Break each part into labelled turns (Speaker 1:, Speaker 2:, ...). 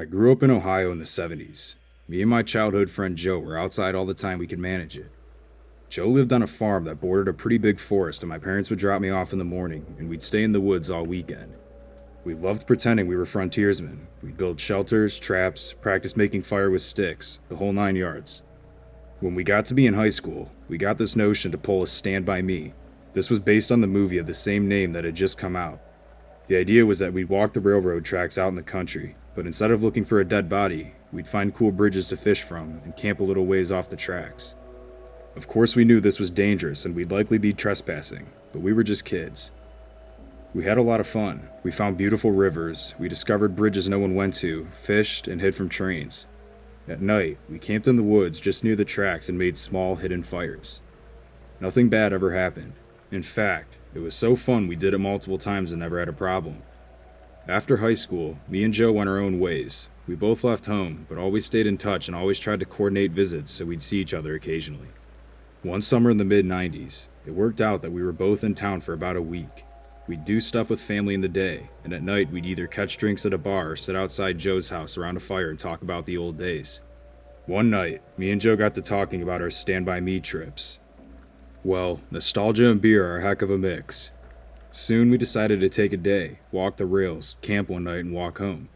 Speaker 1: I grew up in Ohio in the 70s. Me and my childhood friend Joe were outside all the time we could manage it. Joe lived on a farm that bordered a pretty big forest, and my parents would drop me off in the morning, and we'd stay in the woods all weekend. We loved pretending we were frontiersmen. We'd build shelters, traps, practice making fire with sticks, the whole 9 yards. When we got to be in high school, we got this notion to pull a Stand By Me. This was based on the movie of the same name that had just come out. The idea was that we'd walk the railroad tracks out in the country, but instead of looking for a dead body, we'd find cool bridges to fish from and camp a little ways off the tracks. Of course, we knew this was dangerous and we'd likely be trespassing, but we were just kids. We had a lot of fun. We found beautiful rivers, we discovered bridges no one went to, fished, and hid from trains. At night, we camped in the woods just near the tracks and made small, hidden fires. Nothing bad ever happened. In fact, it was so fun we did it multiple times and never had a problem. After high school, me and Joe went our own ways. We both left home, but always stayed in touch and always tried to coordinate visits so we'd see each other occasionally. One summer in the mid-90s, it worked out that we were both in town for about a week. We'd do stuff with family in the day, and at night we'd either catch drinks at a bar or sit outside Joe's house around a fire and talk about the old days. One night, me and Joe got to talking about our Stand By Me trips. Well, nostalgia and beer are a heck of a mix. Soon we decided to take a day, walk the rails, camp one night, and walk home.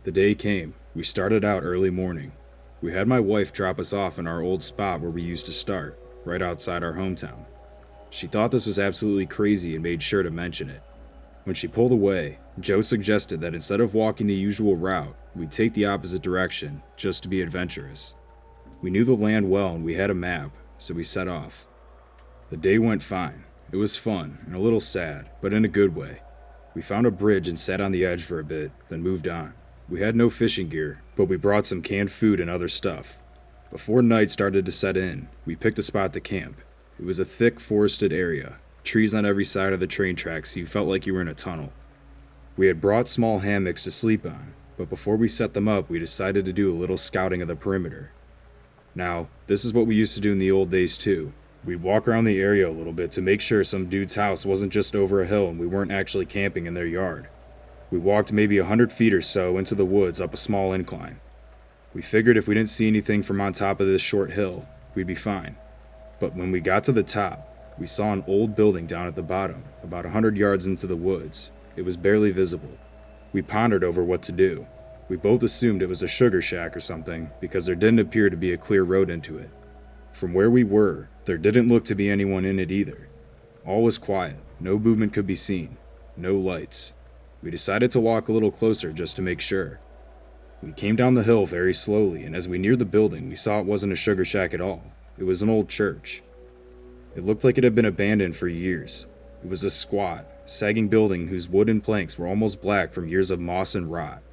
Speaker 1: The day came. We started out early morning. We had my wife drop us off in our old spot where we used to start, right outside our hometown. She thought this was absolutely crazy and made sure to mention it. When she pulled away, Joe suggested that instead of walking the usual route, we'd take the opposite direction, just to be adventurous. We knew the land well and we had a map, so we set off. The day went fine. It was fun and a little sad, but in a good way. We found a bridge and sat on the edge for a bit, then moved on. We had no fishing gear, but we brought some canned food and other stuff. Before night started to set in, we picked a spot to camp. It was a thick forested area, trees on every side of the train tracks so you felt like you were in a tunnel. We had brought small hammocks to sleep on, but before we set them up we decided to do a little scouting of the perimeter. Now, this is what we used to do in the old days too. We'd walk around the area a little bit to make sure some dude's house wasn't just over a hill and we weren't actually camping in their yard. We walked maybe 100 feet or so into the woods up a small incline. We figured if we didn't see anything from on top of this short hill, we'd be fine. But when we got to the top, we saw an old building down at the bottom, about 100 yards into the woods. It was barely visible. We pondered over what to do. We both assumed it was a sugar shack or something because there didn't appear to be a clear road into it. From where we were, there didn't look to be anyone in it either. All was quiet, no movement could be seen, no lights. We decided to walk a little closer just to make sure. We came down the hill very slowly, and as we neared the building, we saw it wasn't a sugar shack at all. It was an old church. It looked like it had been abandoned for years. It was a squat, sagging building whose wooden planks were almost black from years of moss and rot.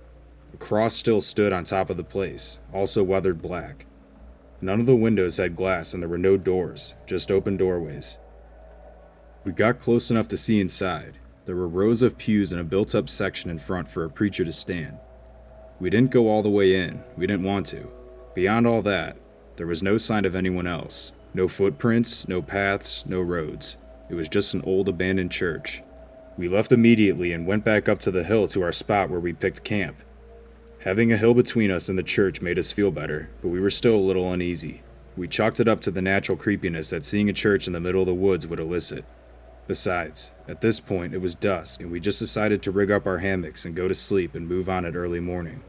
Speaker 1: A cross still stood on top of the place, also weathered black. None of the windows had glass and there were no doors, just open doorways. We got close enough to see inside. There were rows of pews and a built-up section in front for a preacher to stand. We didn't go all the way in, we didn't want to. Beyond all that, there was no sign of anyone else. No footprints, no paths, no roads. It was just an old abandoned church. We left immediately and went back up to the hill to our spot where we picked camp. Having a hill between us and the church made us feel better, but we were still a little uneasy. We chalked it up to the natural creepiness that seeing a church in the middle of the woods would elicit. Besides, at this point it was dusk and we just decided to rig up our hammocks and go to sleep and move on at early morning.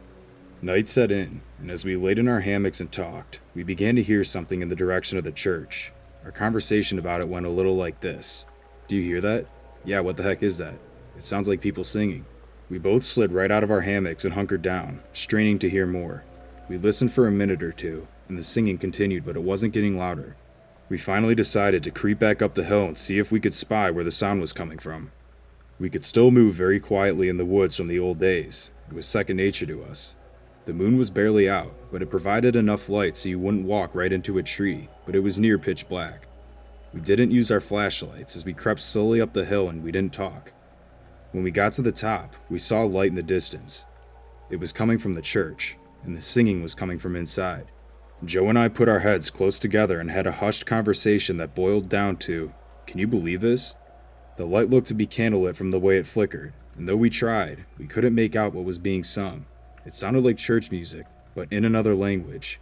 Speaker 1: Night set in, and as we laid in our hammocks and talked, we began to hear something in the direction of the church. Our conversation about it went a little like this. Do you hear that? Yeah, what the heck is that? It sounds like people singing. We both slid right out of our hammocks and hunkered down, straining to hear more. We listened for a minute or two, and the singing continued, but it wasn't getting louder. We finally decided to creep back up the hill and see if we could spy where the sound was coming from. We could still move very quietly in the woods from the old days. It was second nature to us. The moon was barely out, but it provided enough light so you wouldn't walk right into a tree, but it was near pitch black. We didn't use our flashlights as we crept slowly up the hill and we didn't talk. When we got to the top, we saw a light in the distance. It was coming from the church, and the singing was coming from inside. Joe and I put our heads close together and had a hushed conversation that boiled down to, "Can you believe this?" The light looked to be candlelit from the way it flickered, and though we tried, we couldn't make out what was being sung. It sounded like church music, but in another language.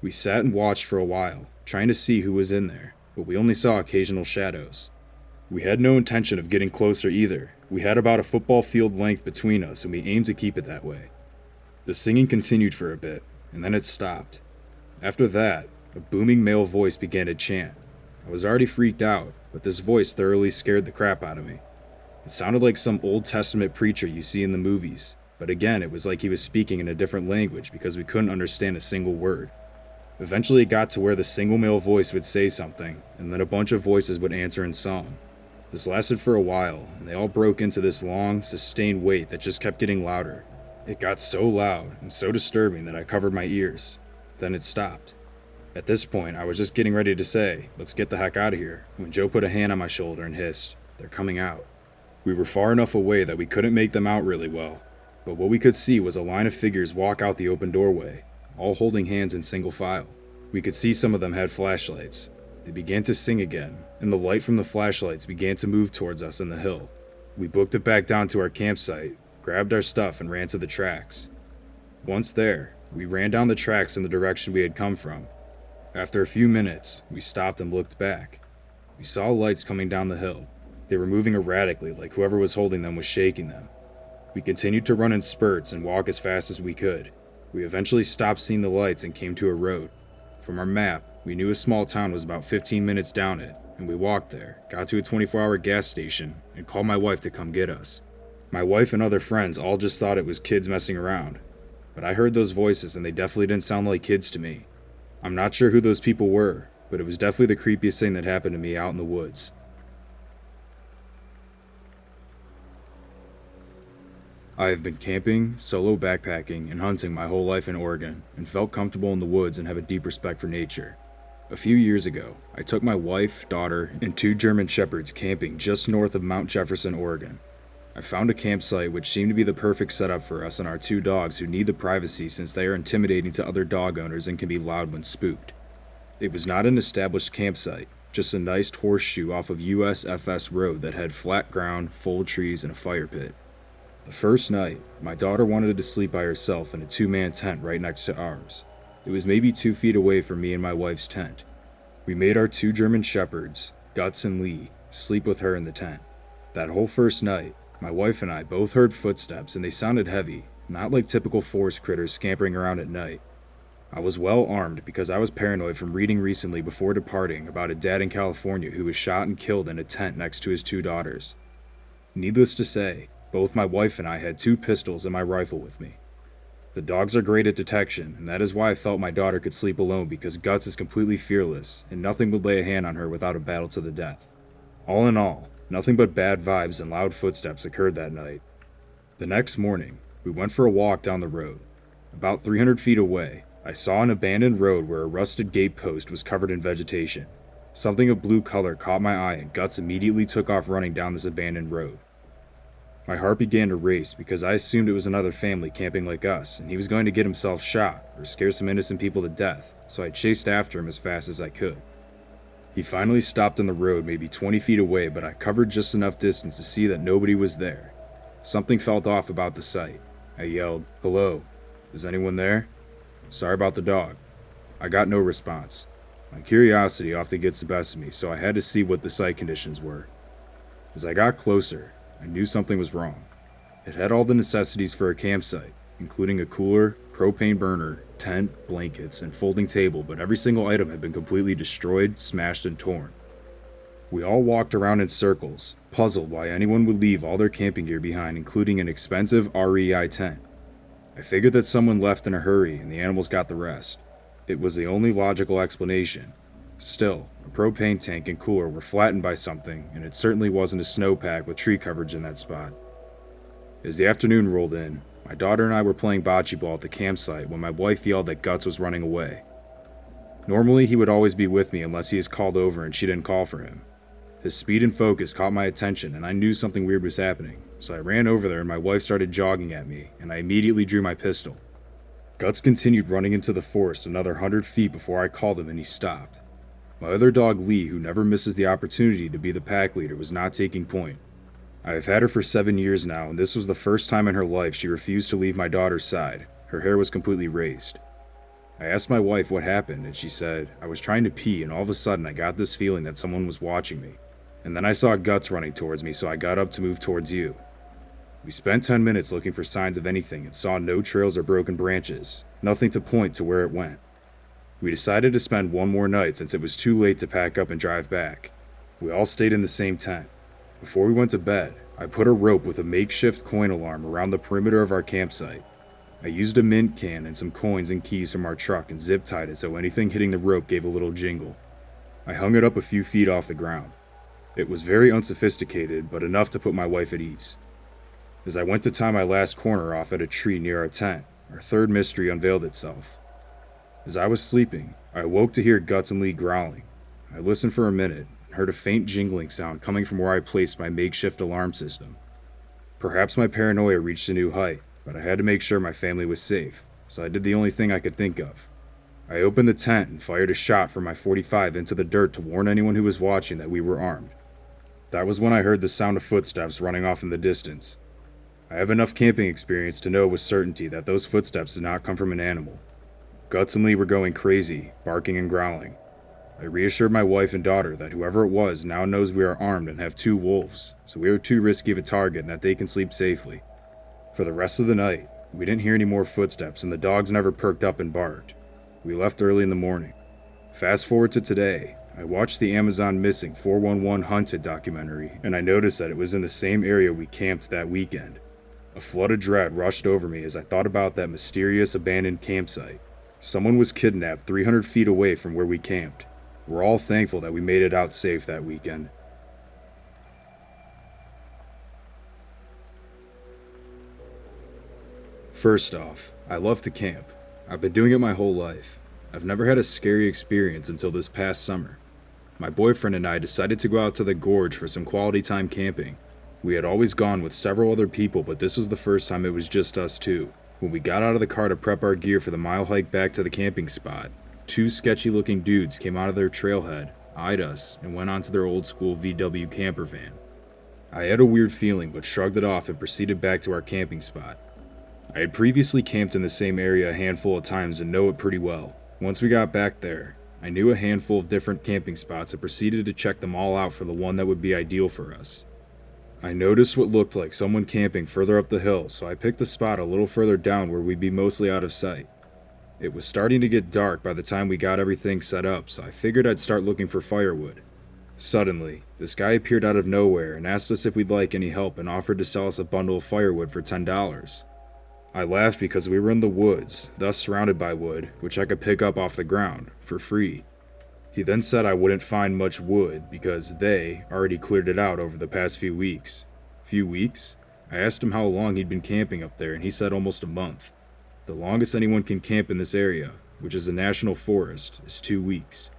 Speaker 1: We sat and watched for a while, trying to see who was in there, but we only saw occasional shadows. We had no intention of getting closer either. We had about a football field length between us, and we aimed to keep it that way. The singing continued for a bit, and then it stopped. After that, a booming male voice began to chant. I was already freaked out, but this voice thoroughly scared the crap out of me. It sounded like some Old Testament preacher you see in the movies, but again, it was like he was speaking in a different language because we couldn't understand a single word. Eventually, it got to where the single male voice would say something, and then a bunch of voices would answer in song. This lasted for a while, and they all broke into this long, sustained wait that just kept getting louder. It got so loud and so disturbing that I covered my ears. Then it stopped. At this point, I was just getting ready to say, "Let's get the heck out of here," when Joe put a hand on my shoulder and hissed, "They're coming out." We were far enough away that we couldn't make them out really well, but what we could see was a line of figures walk out the open doorway, all holding hands in single file. We could see some of them had flashlights. They began to sing again, and the light from the flashlights began to move towards us in the hill. We booked it back down to our campsite, grabbed our stuff, and ran to the tracks. Once there, we ran down the tracks in the direction we had come from. After a few minutes, we stopped and looked back. We saw lights coming down the hill. They were moving erratically, like whoever was holding them was shaking them. We continued to run in spurts and walk as fast as we could. We eventually stopped seeing the lights and came to a road. From our map, we knew a small town was about 15 minutes down it, and we walked there, got to a 24-hour gas station, and called my wife to come get us. My wife and other friends all just thought it was kids messing around, but I heard those voices and they definitely didn't sound like kids to me. I'm not sure who those people were, but it was definitely the creepiest thing that happened to me out in the woods. I have been camping, solo backpacking, and hunting my whole life in Oregon, and felt comfortable in the woods and have a deep respect for nature. A few years ago, I took my wife, daughter, and 2 German Shepherds camping just north of Mount Jefferson, Oregon. I found a campsite which seemed to be the perfect setup for us and our 2 dogs who need the privacy since they are intimidating to other dog owners and can be loud when spooked. It was not an established campsite, just a nice horseshoe off of USFS Road that had flat ground, full trees, and a fire pit. The first night, my daughter wanted to sleep by herself in a 2-man tent right next to ours. It was maybe 2 feet away from me and my wife's tent. We made our 2 German Shepherds, Guts and Lee, sleep with her in the tent. That whole first night, my wife and I both heard footsteps and they sounded heavy, not like typical forest critters scampering around at night. I was well armed because I was paranoid from reading recently before departing about a dad in California who was shot and killed in a tent next to his 2 daughters. Needless to say, both my wife and I had 2 pistols and my rifle with me. The dogs are great at detection, and that is why I felt my daughter could sleep alone because Guts is completely fearless, and nothing would lay a hand on her without a battle to the death. All in all, nothing but bad vibes and loud footsteps occurred that night. The next morning, we went for a walk down the road. About 300 feet away, I saw an abandoned road where a rusted gate post was covered in vegetation. Something of blue color caught my eye and Guts immediately took off running down this abandoned road. My heart began to race because I assumed it was another family camping like us, and he was going to get himself shot or scare some innocent people to death, so I chased after him as fast as I could. He finally stopped on the road maybe 20 feet away, but I covered just enough distance to see that nobody was there. Something felt off about the sight. I yelled, "Hello, is anyone there? Sorry about the dog." I got no response. My curiosity often gets the best of me, so I had to see what the sight conditions were. As I got closer, I knew something was wrong. It had all the necessities for a campsite, including a cooler, propane burner, tent, blankets, and folding table, but every single item had been completely destroyed, smashed, and torn. We all walked around in circles, puzzled why anyone would leave all their camping gear behind, including an expensive REI tent. I figured that someone left in a hurry and the animals got the rest. It was the only logical explanation. Still, a propane tank and cooler were flattened by something, and it certainly wasn't a snowpack with tree coverage in that spot. As the afternoon rolled in, my daughter and I were playing bocce ball at the campsite when my wife yelled that Guts was running away. Normally, he would always be with me unless he is called over and she didn't call for him. His speed and focus caught my attention, and I knew something weird was happening, so I ran over there and my wife started jogging at me, and I immediately drew my pistol. Guts continued running into the forest another 100 feet before I called him and he stopped. My other dog Lee, who never misses the opportunity to be the pack leader, was not taking point. I have had her for 7 years now, and this was the first time in her life she refused to leave my daughter's side. Her hair was completely raised. I asked my wife what happened, and she said, I was trying to pee, and all of a sudden I got this feeling that someone was watching me. And then I saw Guts running towards me, so I got up to move towards you. We spent 10 minutes looking for signs of anything and saw no trails or broken branches, nothing to point to where it went. We decided to spend one more night since it was too late to pack up and drive back. We all stayed in the same tent. Before we went to bed, I put a rope with a makeshift coin alarm around the perimeter of our campsite. I used a mint can and some coins and keys from our truck and zip-tied it so anything hitting the rope gave a little jingle. I hung it up a few feet off the ground. It was very unsophisticated, but enough to put my wife at ease. As I went to tie my last corner off at a tree near our tent, our third mystery unveiled itself. As I was sleeping, I awoke to hear Guts and Lee growling. I listened for a minute and heard a faint jingling sound coming from where I placed my makeshift alarm system. Perhaps my paranoia reached a new height, but I had to make sure my family was safe, so I did the only thing I could think of. I opened the tent and fired a shot from my .45 into the dirt to warn anyone who was watching that we were armed. That was when I heard the sound of footsteps running off in the distance. I have enough camping experience to know with certainty that those footsteps did not come from an animal. Guts and Lee were going crazy, barking and growling. I reassured my wife and daughter that whoever it was now knows we are armed and have 2 wolves, so we are too risky of a target and that they can sleep safely. For the rest of the night, we didn't hear any more footsteps and the dogs never perked up and barked. We left early in the morning. Fast forward to today, I watched the Amazon Missing 411 Hunted documentary, and I noticed that it was in the same area we camped that weekend. A flood of dread rushed over me as I thought about that mysterious abandoned campsite. Someone was kidnapped 300 feet away from where we camped. We're all thankful that we made it out safe that weekend. First off, I love to camp. I've been doing it my whole life. I've never had a scary experience until this past summer. My boyfriend and I decided to go out to the gorge for some quality time camping. We had always gone with several other people, but this was the first time it was just us 2. When we got out of the car to prep our gear for the mile hike back to the camping spot, 2 sketchy-looking dudes came out of their trailhead, eyed us, and went onto their old-school VW camper van. I had a weird feeling, but shrugged it off and proceeded back to our camping spot. I had previously camped in the same area a handful of times and know it pretty well. Once we got back there, I knew a handful of different camping spots and proceeded to check them all out for the one that would be ideal for us. I noticed what looked like someone camping further up the hill, so I picked a spot a little further down where we'd be mostly out of sight. It was starting to get dark by the time we got everything set up, so I figured I'd start looking for firewood. Suddenly, this guy appeared out of nowhere and asked us if we'd like any help and offered to sell us a bundle of firewood for $10. I laughed because we were in the woods, thus surrounded by wood, which I could pick up off the ground, for free. He then said I wouldn't find much wood because they already cleared it out over the past few weeks. Few weeks? I asked him how long he'd been camping up there and he said almost a month. The longest anyone can camp in this area, which is a national forest, is 2 weeks.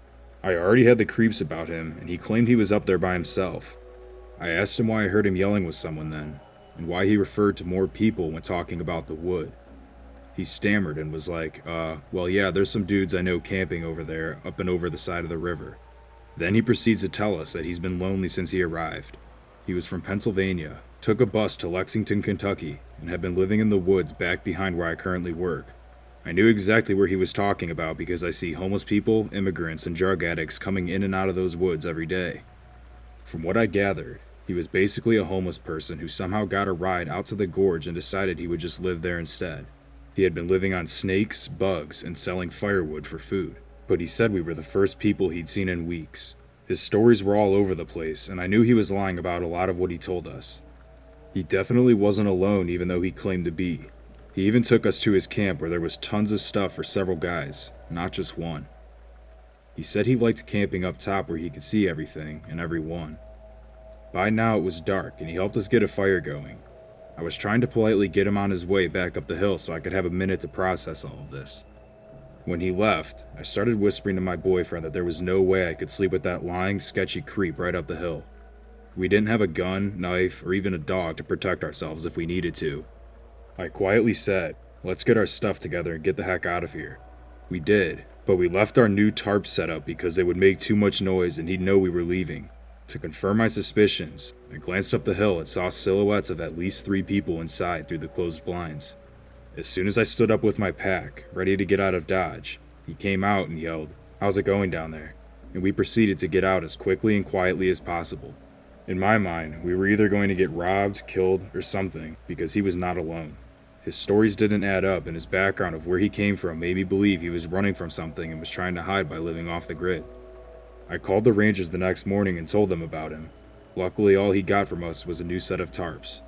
Speaker 1: I already had the creeps about him and he claimed he was up there by himself. I asked him why I heard him yelling with someone then, and why he referred to more people when talking about the wood. He stammered and was like, well yeah, there's some dudes I know camping over there, up and over the side of the river. Then he proceeds to tell us that he's been lonely since he arrived. He was from Pennsylvania, took a bus to Lexington, Kentucky, and had been living in the woods back behind where I currently work. I knew exactly where he was talking about because I see homeless people, immigrants, and drug addicts coming in and out of those woods every day. From what I gathered, he was basically a homeless person who somehow got a ride out to the gorge and decided he would just live there instead. He had been living on snakes, bugs, and selling firewood for food, but he said we were the first people he'd seen in weeks. His stories were all over the place, and I knew he was lying about a lot of what he told us. He definitely wasn't alone even though he claimed to be. He even took us to his camp where there was tons of stuff for several guys, not just one. He said he liked camping up top where he could see everything and everyone. By now it was dark and he helped us get a fire going. I was trying to politely get him on his way back up the hill so I could have a minute to process all of this. When he left, I started whispering to my boyfriend that there was no way I could sleep with that lying, sketchy creep right up the hill. We didn't have a gun, knife, or even a dog to protect ourselves if we needed to. I quietly said, let's get our stuff together and get the heck out of here. We did, but we left our new tarp set up because it would make too much noise and he'd know we were leaving. To confirm my suspicions, I glanced up the hill and saw silhouettes of at least 3 people inside through the closed blinds. As soon as I stood up with my pack, ready to get out of Dodge, he came out and yelled, "How's it going down there?" And we proceeded to get out as quickly and quietly as possible. In my mind, we were either going to get robbed, killed, or something, because he was not alone. His stories didn't add up, and his background of where he came from made me believe he was running from something and was trying to hide by living off the grid. I called the Rangers the next morning and told them about him. Luckily, all he got from us was a new set of tarps.